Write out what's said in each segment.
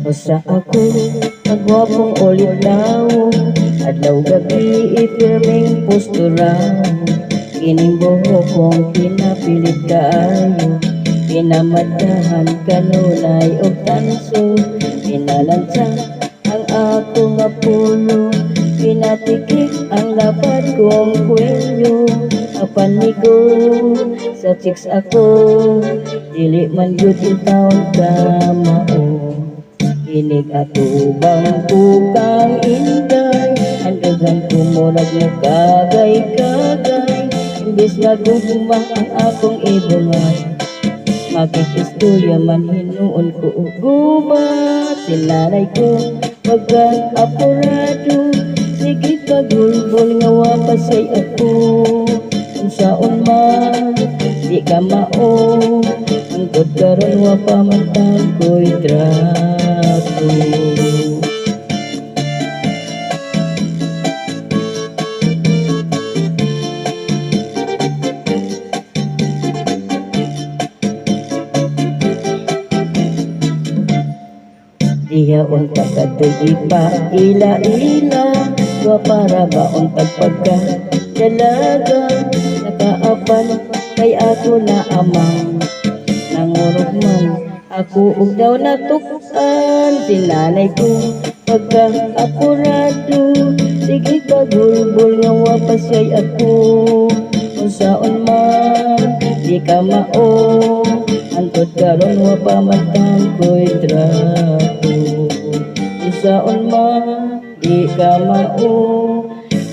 Usa ako nagwapong ulit daw, adlaw gabi ipirming postura. Kining buhok kong pinapilit kaayo, pinamatahan kanunay og tanso. Pinalansya ang akong apulo, pinatikik ang lapad kong kwelyo. Apan nigo sa chicks ako, dili man gyud taon ka mao. Inig atubang tukang inday, handagan kumurag mo kagay-kagay. Imbis nga gugma ang akong ibungay, makikistorya man hinuon ko ugubat. Sinanay ko pagka-apurado, sige pagulbol nga wapasay ako. Unsaon man di ka mao, angkot karon wa pamantag ko'y trato. Diya untag katuig pa ila-ila, wa para ba untag pagka dalaga. Nakaapan kay ako na amang, nangurog man ako ug daw natukan. Sinanay ko pagka-apurado, sige pagulbol nga wapasyay ako. Unsaon man di ka mao, antod karon wa pa matang ko'y trato. Unsaon man di ka mao,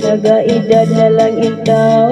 nagaedad na lang ikaw